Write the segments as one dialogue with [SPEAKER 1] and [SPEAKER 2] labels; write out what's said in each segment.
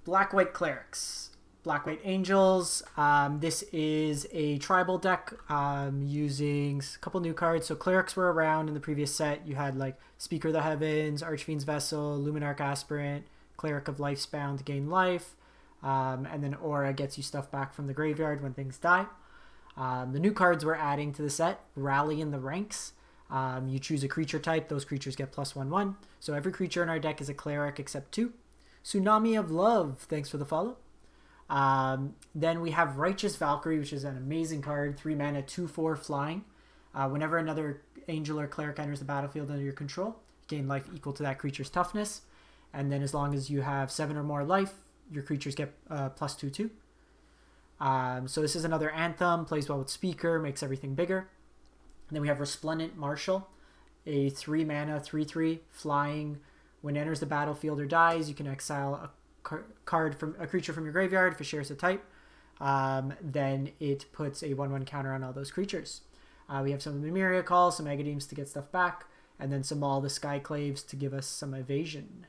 [SPEAKER 1] Black-White Clerics. Black-White Angels. This is a tribal deck using a couple new cards. So Clerics were around in the previous set. You had like Speaker of the Heavens, Archfiend's Vessel, Luminarch Aspirant, Cleric of Lifesbound to gain life. And then Orah gets you stuff back from the graveyard when things die. The new cards we're adding to the set, Rally in the Ranks. You choose a creature type. Those creatures get +1/1. So every creature in our deck is a Cleric except 2. Tsunami of Love. Thanks for the follow. Then we have Righteous Valkyrie, which is an amazing card. 3 mana, 2/4 flying. Whenever another angel or cleric enters the battlefield under your control, you gain life equal to that creature's toughness. And then as long as you have 7 or more life, your creatures get +2/2. So this is another Anthem. Plays well with Speaker, makes everything bigger. And then we have Resplendent Marshal, a 3 mana, 3/3 flying. When it enters the battlefield or dies, you can exile a creature from your graveyard if it shares a type. Then it puts a 1/1 counter on all those creatures. We have some Emeria calls, some Agadeems to get stuff back, and then some all the Skyclaves to give us some evasion.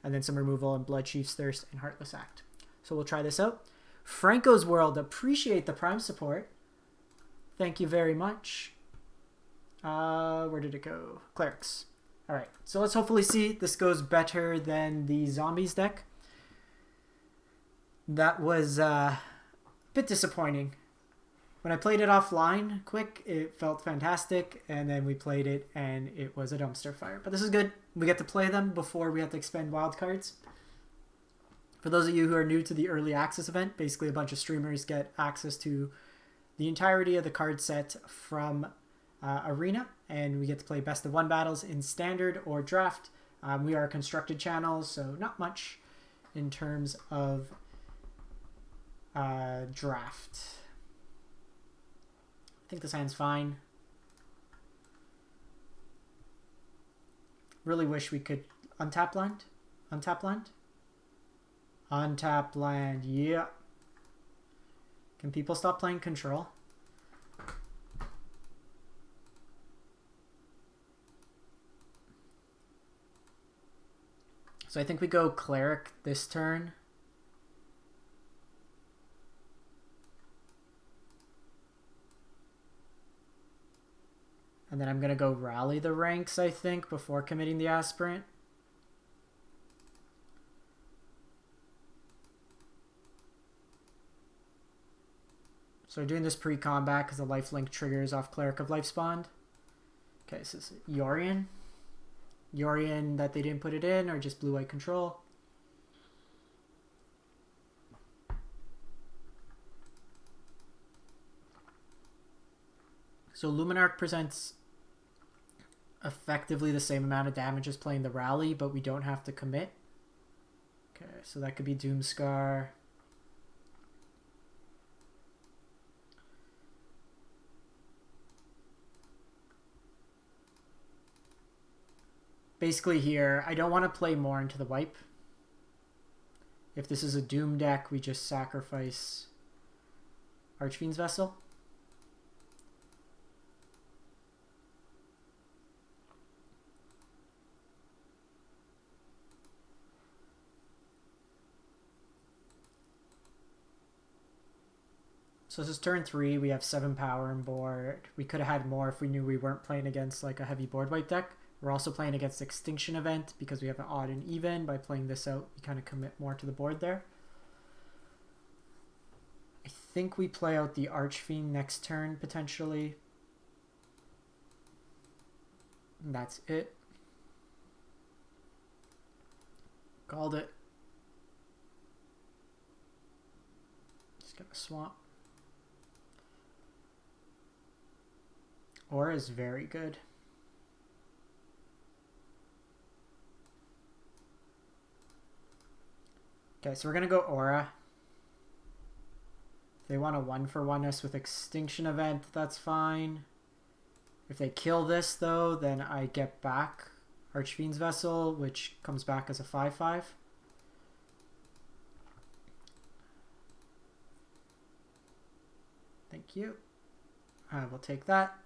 [SPEAKER 1] And then some removal and Bloodchief's Thirst and Heartless Act. So we'll try this out. Franco's World, appreciate the Prime support. Thank you very much. Where did it go? Clerics. Alright, so let's hopefully see this goes better than the Zombies deck. That was a bit disappointing. When I played it offline quick, it felt fantastic, and then we played it and it was a dumpster fire. But this is good. We get to play them before we have to expend wildcards. For those of you who are new to the early access event, basically a bunch of streamers get access to the entirety of the card set from Arena, and we get to play best of 1 battles in Standard or Draft. We are a constructed channel, so not much in terms of Draft. I think this hand's fine. Really wish we could untap land. Untap land. Untap land. Yeah. Can people stop playing Control? So I think we go Cleric this turn. And then I'm going to go Rally the Ranks, I think, before committing the Aspirant. So we're doing this pre-combat because the lifelink triggers off Cleric of Lifespawn. Okay, so this is Yorion. Yorion that they didn't put it in, or just blue-white control. So Luminarch presents effectively the same amount of damage as playing the Rally, but we don't have to commit. Okay, so that could be Doomscar. Basically here, I don't want to play more into the wipe. If this is a Doom deck, we just sacrifice Archfiend's Vessel. So this is turn 3. We have 7 power on board. We could have had more if we knew we weren't playing against like a heavy board wipe deck. We're also playing against Extinction Event because we have an odd and even. By playing this out, we kind of commit more to the board there. I think we play out the Archfiend next turn, potentially. And that's it. Called it. Just gonna swamp. Orah is very good. Okay, so we're gonna go Orah. If they want to 1-for-1 us with Extinction Event, that's fine. If they kill this though, then I get back Archfiend's Vessel, which comes back as a 5/5. Thank you. I will take that.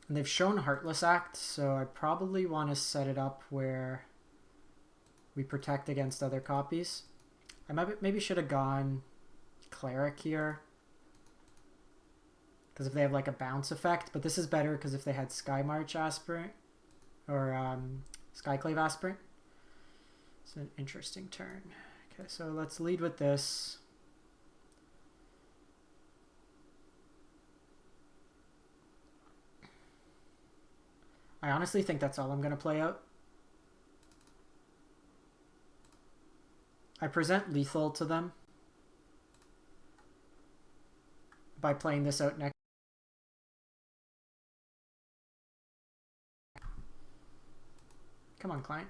[SPEAKER 1] And they've shown Heartless Act, so I probably want to set it up where we protect against other copies. I maybe should have gone Cleric here, because if they have like a bounce effect, but this is better because if they had Skymarch Aspirant or Skyclave Aspirant. It's an interesting turn. Okay, so let's lead with this. I honestly think that's all I'm going to play out. I present lethal to them by playing this out next. Come on, client.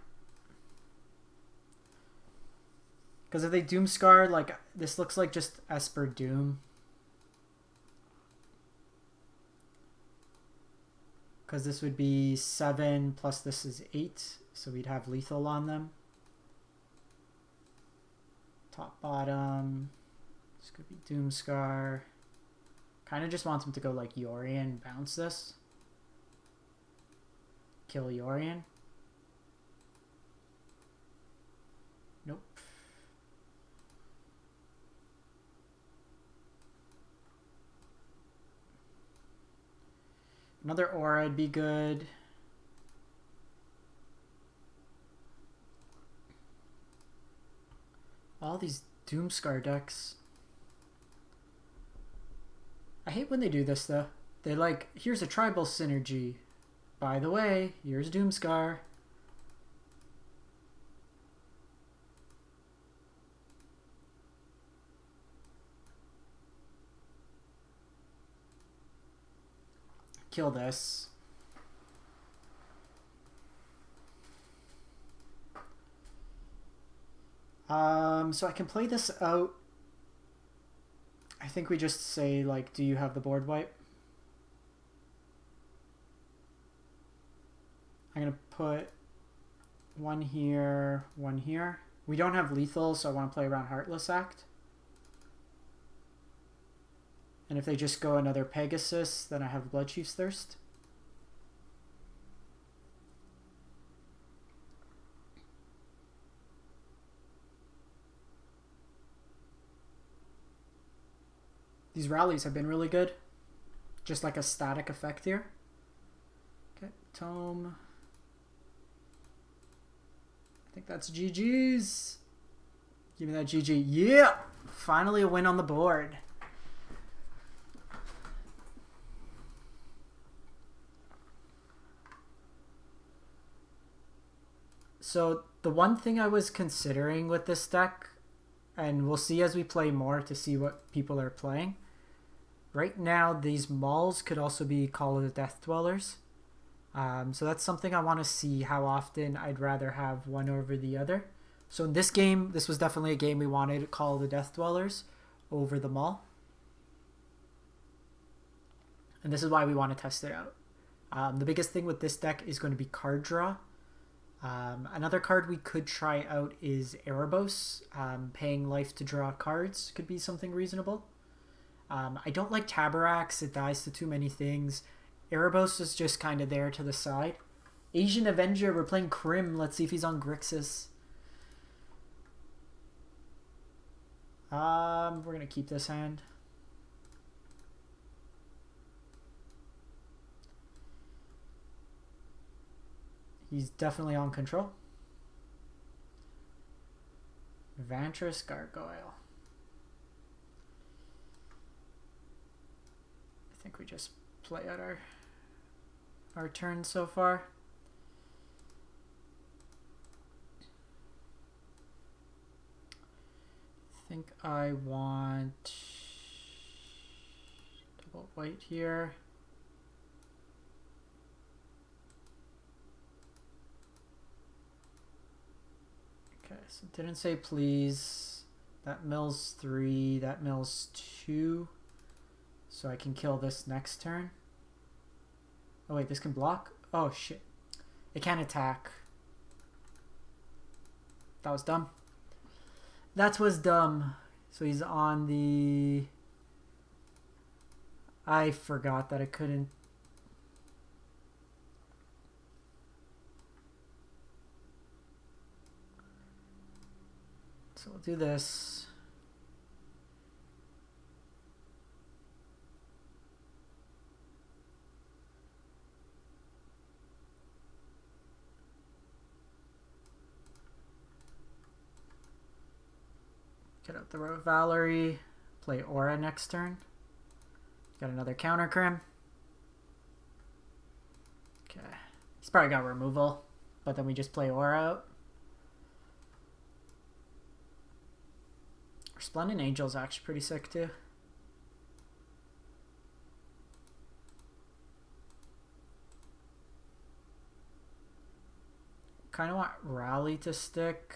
[SPEAKER 1] Because if they Doomscar, like, this looks like just Esper Doom. Because this would be 7 plus this is 8, so we'd have lethal on them. Top, bottom. This could be Doomscar. Kind of just wants him to go like Yorion, bounce this. Kill Yorion. Nope. Another Orah would be good. All these Doomscar decks. I hate when they do this though. They like, here's a tribal synergy. By the way, here's Doomscar. Kill this. So I can play this out. I think we just say, like, do you have the board wipe? I'm going to put one here, one here. We don't have lethal, so I want to play around Heartless Act. And if they just go another Pegasus, then I have Bloodchief's Thirst. These rallies have been really good. Just like a static effect here. Okay, Tome. I think that's GG's. Give me that GG. Yeah! Finally a win on the board. So the one thing I was considering with this deck, and we'll see as we play more to see what people are playing. Right now, these Mauls could also be Call of the Death Dwellers. So that's something I want to see how often I'd rather have one over the other. So in this game, this was definitely a game we wanted, Call of the Death Dwellers over the Maul. And this is why we want to test it out. The biggest thing with this deck is going to be card draw. Another card we could try out is Erebos. Paying life to draw cards could be something reasonable. I don't like Tabarax. It dies to too many things. Erebos is just kind of there to the side. Asian Avenger, we're playing Krim. Let's see if he's on Grixis. We're going to keep this hand. He's definitely on control. Vantress Gargoyle. I think we just play out our turn so far. I think I want double white here. Okay, so it didn't say please. That mills 3, that mills 2. So I can kill this next turn. Oh wait, this can block? Oh shit. It can't attack. That was dumb. That was dumb. So he's on the... I forgot that I couldn't... so we'll do this. Get out the Road Valkyrie. Play Orah next turn. Got another counter crim. Okay. He's probably got removal, but then we just play Orah out. Resplendent Angel's actually pretty sick too. Kind of want Rally to stick.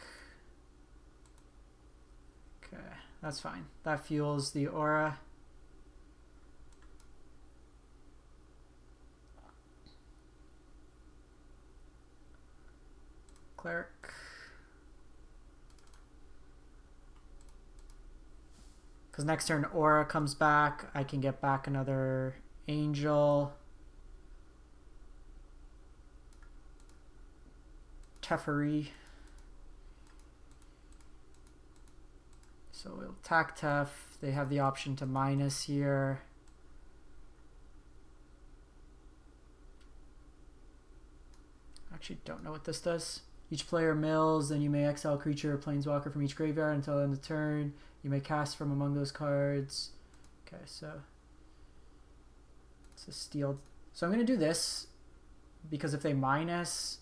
[SPEAKER 1] Okay, that's fine. That fuels the Orah. Cleric. Because next turn Orah comes back, I can get back another Angel. Teferi. So we'll attack Tef. They have the option to minus here. Actually, don't know what this does. Each player mills, then you may exile a creature or planeswalker from each graveyard until the end of the turn. You may cast from among those cards. Okay, so it's a steal. So I'm going to do this because if they minus,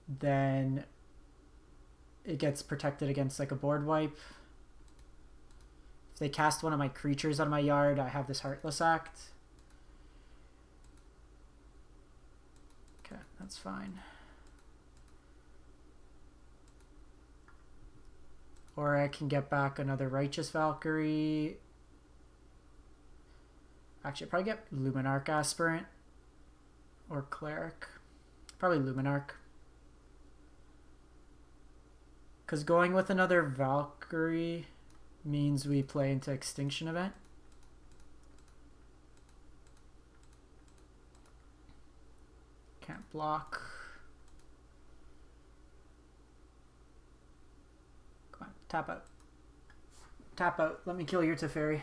[SPEAKER 1] then it gets protected against like a board wipe. If they cast one of my creatures out of my yard, I have this Heartless Act. Okay, that's fine. Or I can get back another Righteous Valkyrie. Actually, I'd probably get Luminarch Aspirant or Cleric. Probably Luminarch. Because going with another Valkyrie means we play into Extinction Event. Can't block. Come on, tap out. Tap out. Let me kill your Teferi.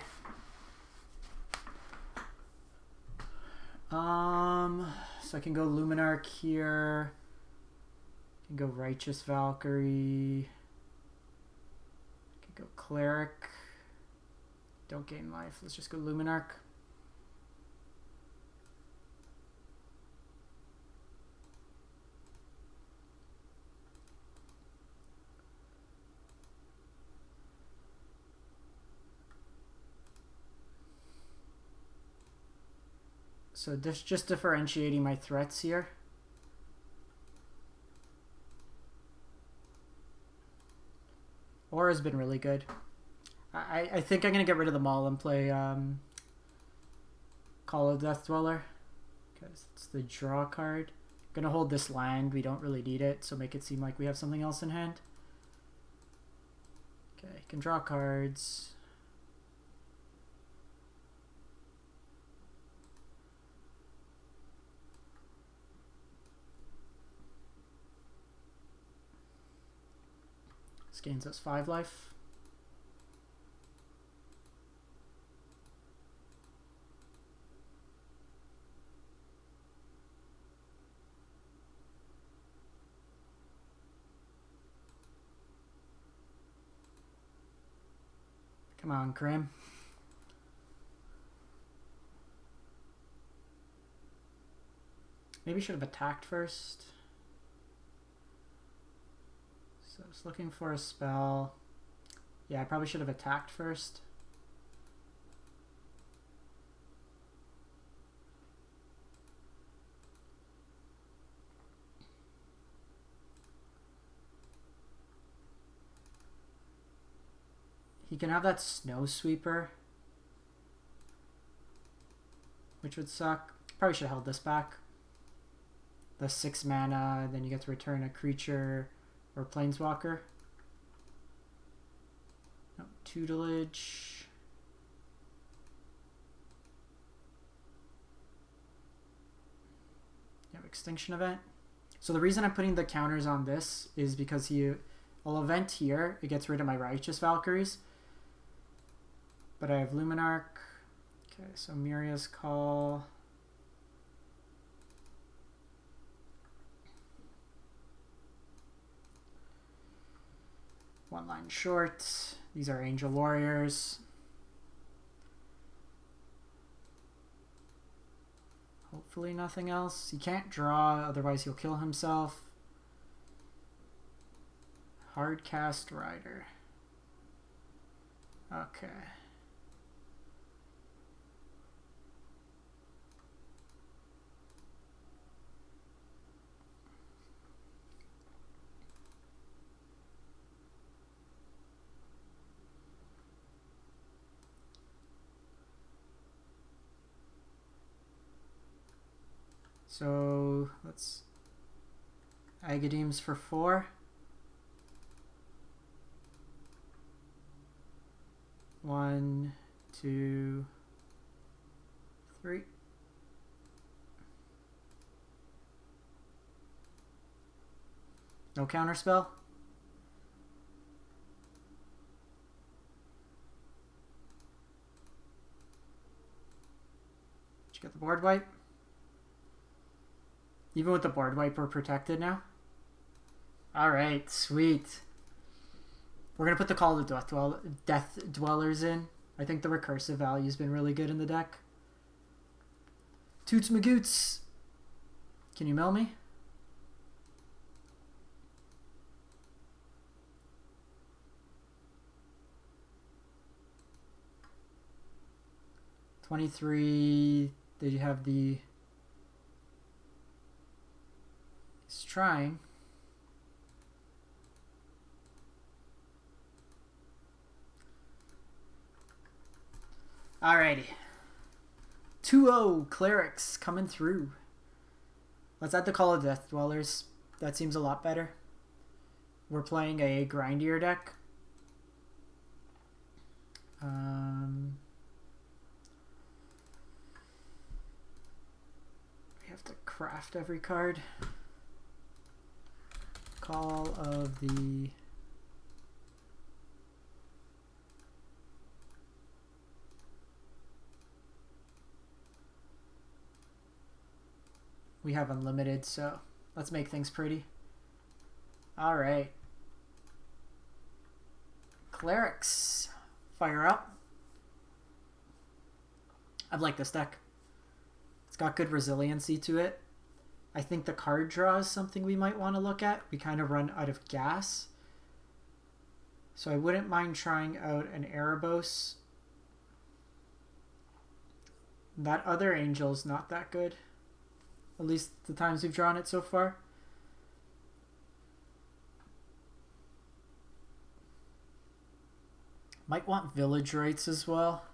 [SPEAKER 1] So I can go Luminarch here. I can go Righteous Valkyrie. I can go Cleric. Don't gain life. Let's just go Luminarch. So this just differentiating my threats here. Orah's been really good. I think I'm going to get rid of them all and play Call of Death Dweller. Because it's the draw card. Going to hold this land. We don't really need it. So make it seem like we have something else in hand. Okay, can draw cards. This gains us 5 life. Come on, Crim. Maybe should have attacked first. So I was looking for a spell. Yeah, I probably should have attacked first. He can have that Snow Sweeper, which would suck. Probably should have held this back. The 6 mana, then you get to return a creature or Planeswalker. No, tutelage. You have Extinction Event. So the reason I'm putting the counters on this is because I'll event here. It gets rid of my Righteous Valkyries. But I have Luminarch. Okay, so Emeria's Call. One line short. These are Angel Warriors. Hopefully nothing else. He can't draw, otherwise he'll kill himself. Hardcast Rider. Okay. So let's Agadeem's for 4. 1, 2, 3. No counterspell. Did you get the board wipe? Even with the board wipe, we're protected now. Alright, sweet. We're going to put the Call of the Death Dwellers in. I think the recursive value's been really good in the deck. Toots Magoots. Can you mill me? $23. Did you have the... He's trying. Alrighty. 2-0 Clerics coming through. Let's add the Call of Death Dwellers. That seems a lot better. We're playing a grindier deck. We have to craft every card. Call of the... We have unlimited, so let's make things pretty. All right. Clerics, fire up. I like this deck. It's got good resiliency to it. I think the card draw is something we might want to look at. We kind of run out of gas. So I wouldn't mind trying out an Erebos. That other Angel's not that good. At least the times we've drawn it so far. Might want Village Rites as well.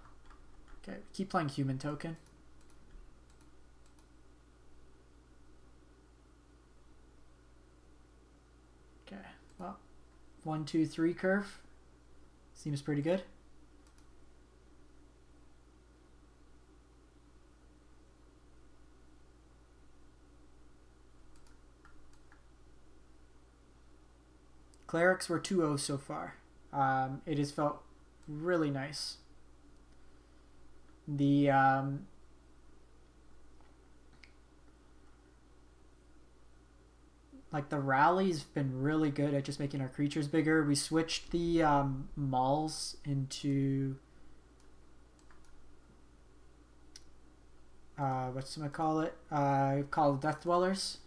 [SPEAKER 1] Okay, keep playing Human Token. Okay, well, 1, 2, 3 curve. Seems pretty good. Clerics were 2-0 so far. It has felt really nice. The like the rally's been really good at just making our creatures bigger. We switched the mauls into whatchamacallit? Called Death Dwellers.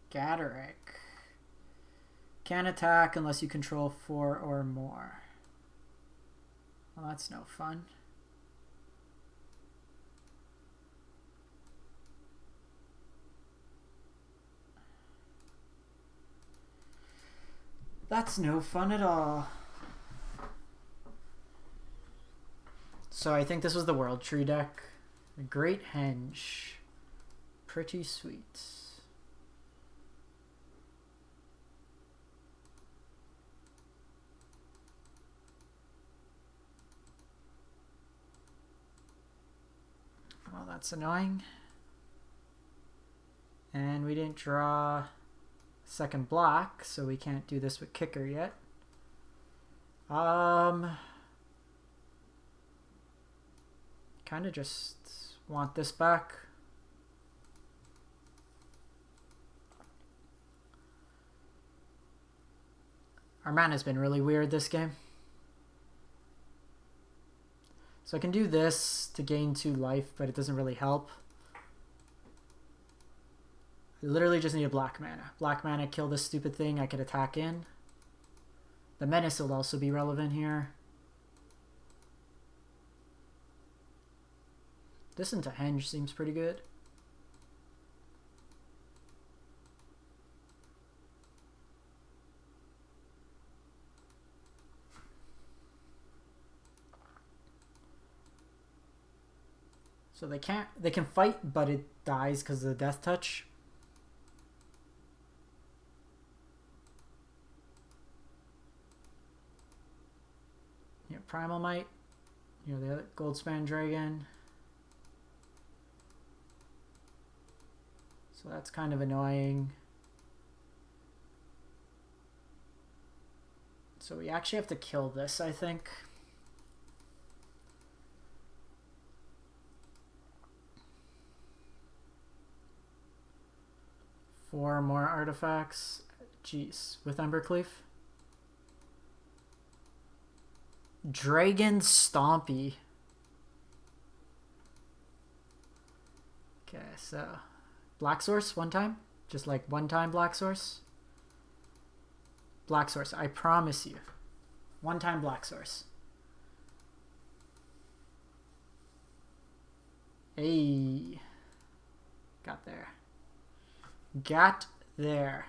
[SPEAKER 1] Gaderick. Can't attack unless you control 4 or more. Well, that's no fun. That's no fun at all. So I think this was the World Tree deck. The Great Henge. Pretty sweet. That's annoying. And we didn't draw second block, so we can't do this with kicker yet. Kind of just want this back. Our mana's been really weird this game. So I can do this to gain 2 life, but it doesn't really help. I literally just need a black mana. Black mana, kill this stupid thing, I could attack in. The menace will also be relevant here. This into Henge seems pretty good. So they can fight, but it dies because of the death touch. Yeah, Primal Might. You know, the other Goldspan Dragon. So that's kind of annoying. So we actually have to kill this, I think. Four more artifacts. Jeez, with Embercleave. Dragon Stompy. Okay, so Black Source one time. Just like one time Black Source. Black Source, I promise you. One time Black Source. Hey. Got there. Got there.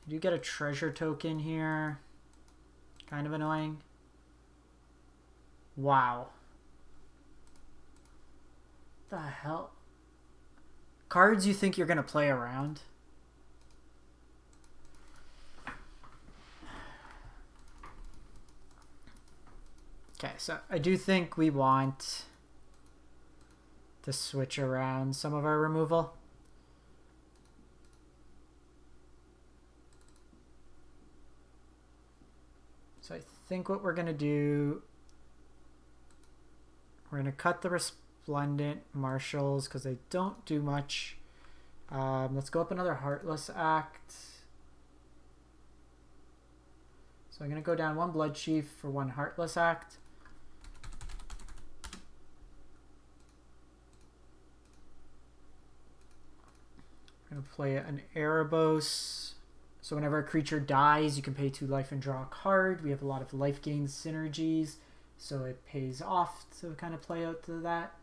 [SPEAKER 1] You get a treasure token here. Kind of annoying. Wow. The hell? Cards you think you're going to play around? Okay, so I do think we want to switch around some of our removal. So I think what we're going to do, we're going to cut the Resplendent Marshals because they don't do much. Let's go up another Heartless Act. So I'm going to go down one Bloodchief for one Heartless Act. I'm going to play an Erebos. So whenever a creature dies, you can pay 2 life and draw a card. We have a lot of life gain synergies, so it pays off to kind of play out to that.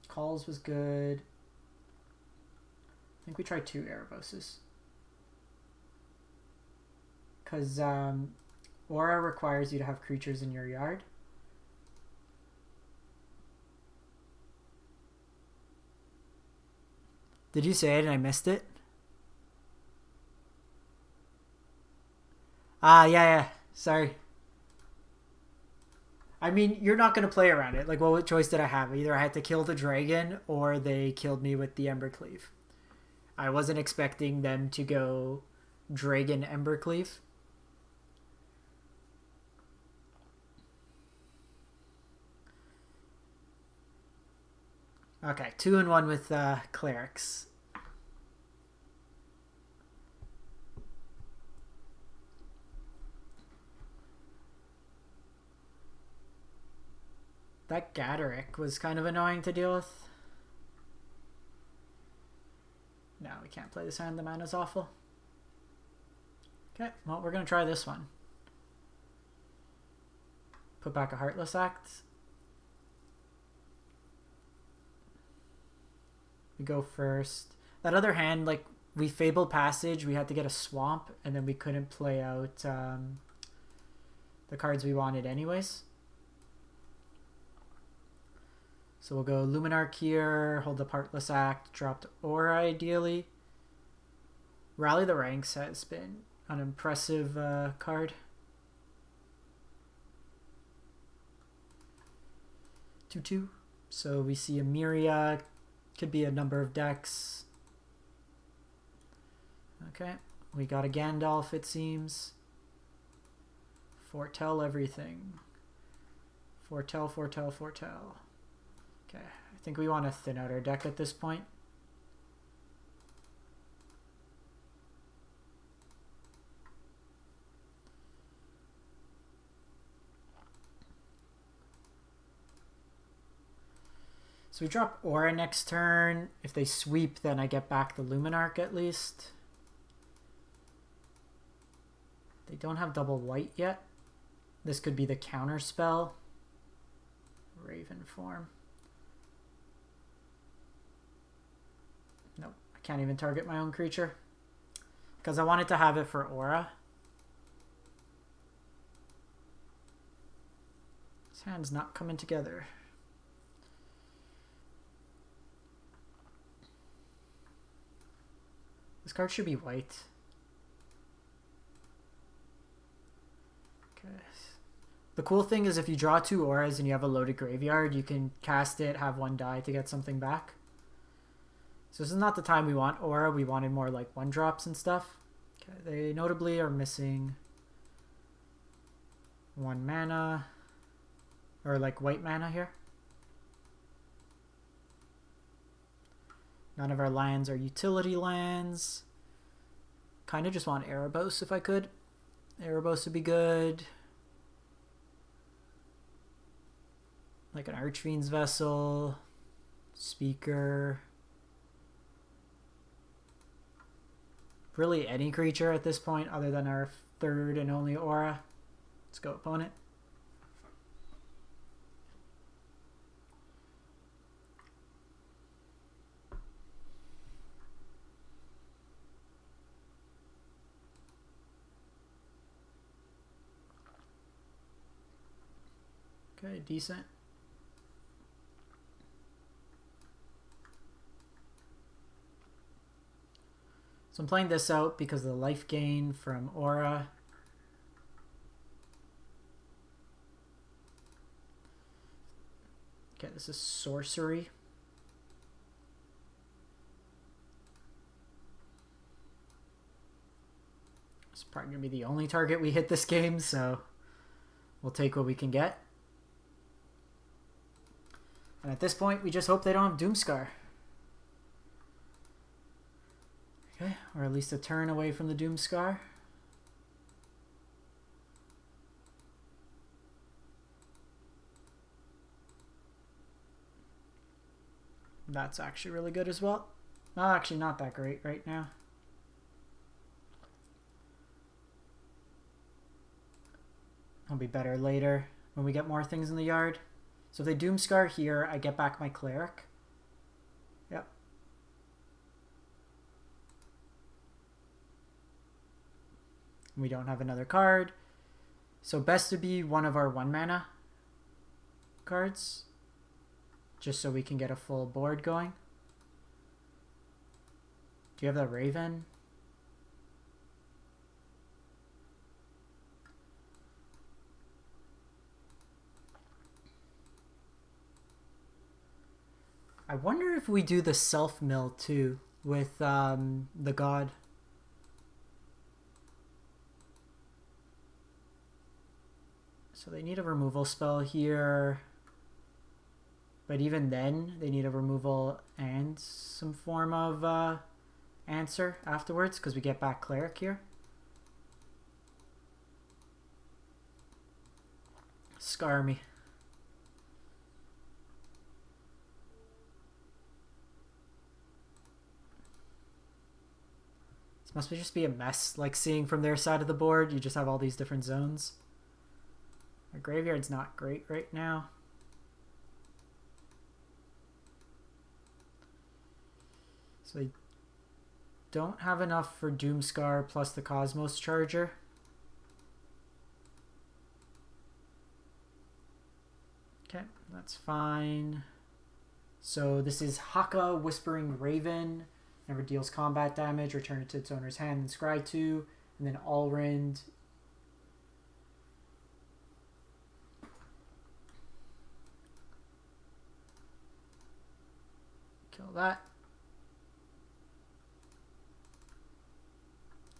[SPEAKER 1] Calls was good. I think we tried 2 Ereboses. Because Orah requires you to have creatures in your yard. Did you say it and I missed it? Yeah. Sorry. I mean, you're not going to play around it. Like, well, what choice did I have? Either I had to kill the dragon or they killed me with the Embercleave. I wasn't expecting them to go Dragon Embercleave. Okay, 2-1 with Clerics. That Gaderick was kind of annoying to deal with. No, we can't play this hand. The mana's awful. Okay, well, we're going to try this one. Put back a Heartless Act. We go first. That other hand, like, we Fabled Passage. We had to get a Swamp, and then we couldn't play out the cards we wanted anyways. So we'll go Luminarch here, hold up Heartless Act, dropped Orah ideally. Rally the Ranks has been an impressive card. 2/2. So we see Emeria, could be a number of decks. Okay, we got a Gandalf, it seems. Foretell everything. Foretell, foretell, foretell. Okay, I think we want to thin out our deck at this point. So we drop Orah next turn. If they sweep, then I get back the Luminarch at least. They don't have double white yet. This could be the counter spell. Raven form. Nope, I can't even target my own creature. Because I wanted to have it for Orah. This hand's not coming together. This card should be white. Okay. The cool thing is if you draw 2 Orahs and you have a loaded graveyard, you can cast it, have 1 die to get something back. So this is not the time we want Orah. We wanted more like 1-drops and stuff. Okay, they notably are missing 1 mana. Or like white mana here. None of our lands are utility lands. Kind of just want Erebos if I could. Erebos would be good. Like an Archfiend's Vessel. Speaker. Really any creature at this point other than our 3rd and only Orah. Let's go, opponent. Okay, decent. So I'm playing this out because of the life gain from Orah. Okay, this is sorcery. It's probably going to be the only target we hit this game, so we'll take what we can get. And at this point, we just hope they don't have Doomscar. Okay, or at least a turn away from the Doomscar. That's actually really good as well. Well, actually not that great right now. It'll be better later when we get more things in the yard. So if they Doomscar here, I get back my Cleric. Yep. We don't have another card. So best to be one of our 1 mana cards. Just so we can get a full board going. Do you have that Raven? I wonder if we do the self-mill too with the god. So they need a removal spell here. But even then, they need a removal and some form of answer afterwards because we get back Cleric here. Scar me. This must just be a mess, like seeing from their side of the board. You just have all these different zones. Our graveyard's not great right now. So they don't have enough for Doomscar plus the Cosmos Charger. Okay, that's fine. So this is Haka, Whispering Raven. Whenever it deals combat damage, return it to its owner's hand and scry 2. And then Allrind. Kill that.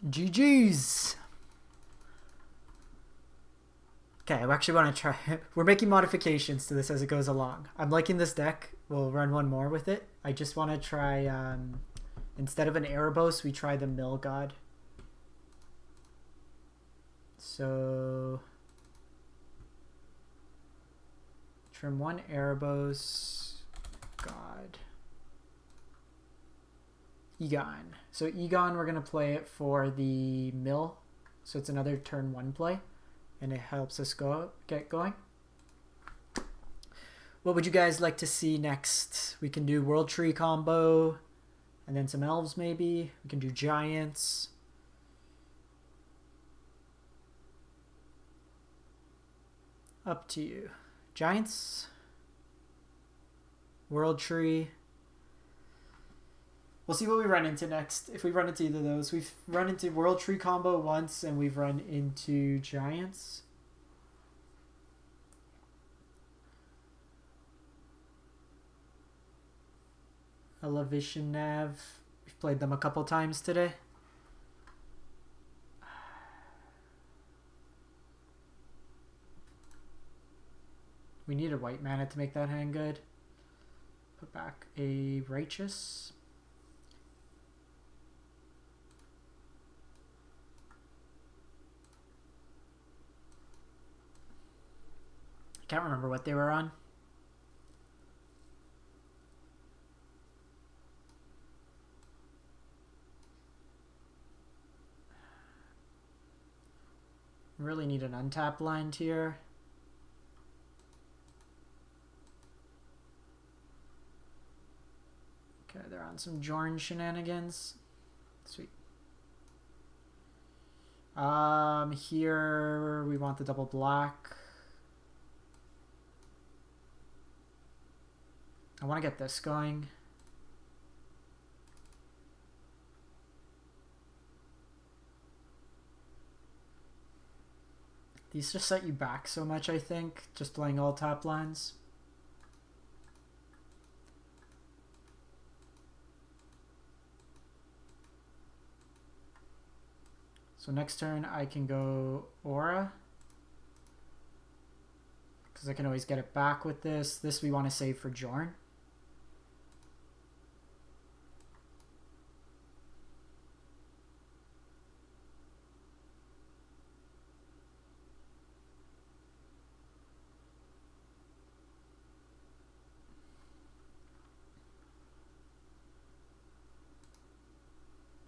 [SPEAKER 1] GG's! Okay, I actually want to try. We're making modifications to this as it goes along. I'm liking this deck. We'll run one more with it. I just want to try, instead of an Erebos, we try the Mill God. So, trim one Erebos God. Egon. So Egon, we're going to play it for the Mill. So it's another turn 1 play. And it helps us get going. What would you guys like to see next? We can do World Tree combo. And then some elves maybe. We can do giants. Up to you. Giants. World Tree. We'll see what we run into next. If we run into either of those. We've run into World Tree combo once, and we've run into Giants. Elevation Nav. We've played them a couple times today. We need a white mana to make that hand good. Put back a Righteous. I can't remember what they were on. Really need an untap land here. Okay, they're on some Jorn shenanigans. Sweet. Here we want the double black. I want to get this going. These just set you back so much, I think, just playing all top lines. So next turn I can go Orah. Because I can always get it back with this. This we want to save for Jorn.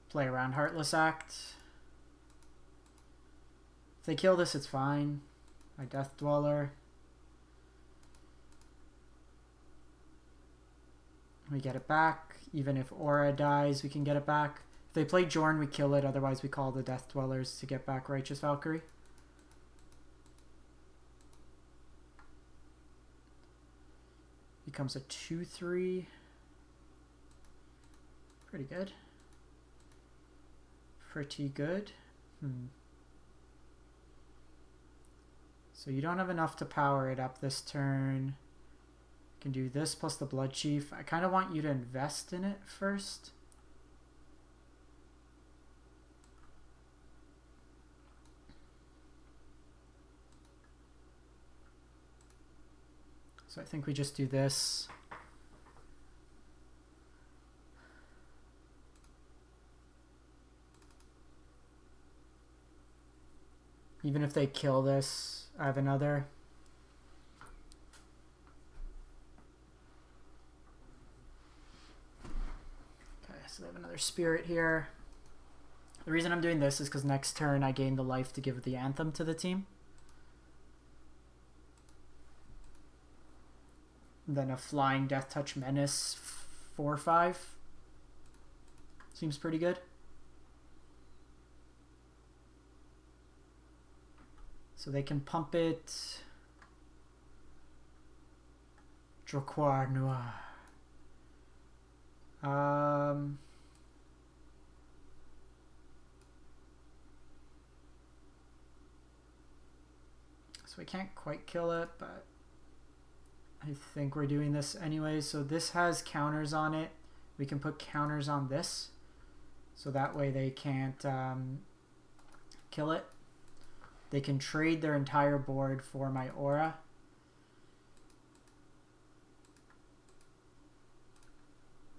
[SPEAKER 1] Play around Heartless Act. If they kill this, it's fine. My Death Dweller. We get it back. Even if Orah dies, we can get it back. If they play Jorn, we kill it. Otherwise, we call the Death Dwellers to get back Righteous Valkyrie. Becomes a 2/3. Pretty good. Pretty good. So you don't have enough to power it up this turn. You can do this plus the Bloodchief. I kind of want you to invest in it first. So I think we just do this. Even if they kill this, I have another. Okay, so they have another spirit here. The reason I'm doing this is because next turn I gain the life to give the anthem to the team. And then a flying Death Touch Menace 4/5. Seems pretty good. So they can pump it. Drocoir Noir. So we can't quite kill it, but I think we're doing this anyway. So this has counters on it. We can put counters on this. So that way they can't kill it. They can trade their entire board for my Orah.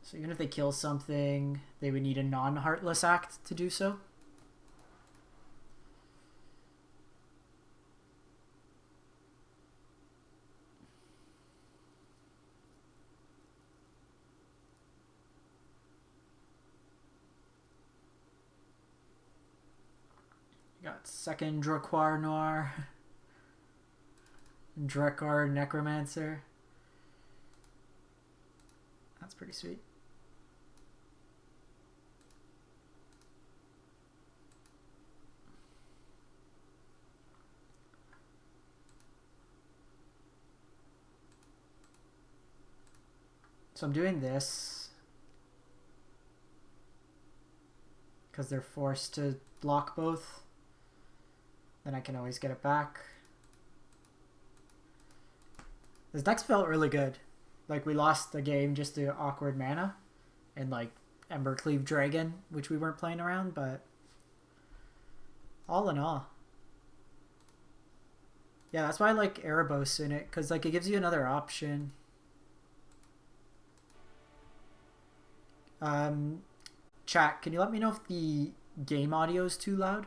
[SPEAKER 1] So even if they kill something, they would need a non-Heartless Act to do so. Got second Dracoir Noir, Drekar Necromancer. That's pretty sweet. So I'm doing this because they're forced to block both. Then I can always get it back. This deck felt really good. Like, we lost the game just to awkward mana and like Embercleave Dragon, which we weren't playing around, but all in all. Yeah, that's why I like Erebos in it, because like it gives you another option. Chat, can you let me know if the game audio is too loud?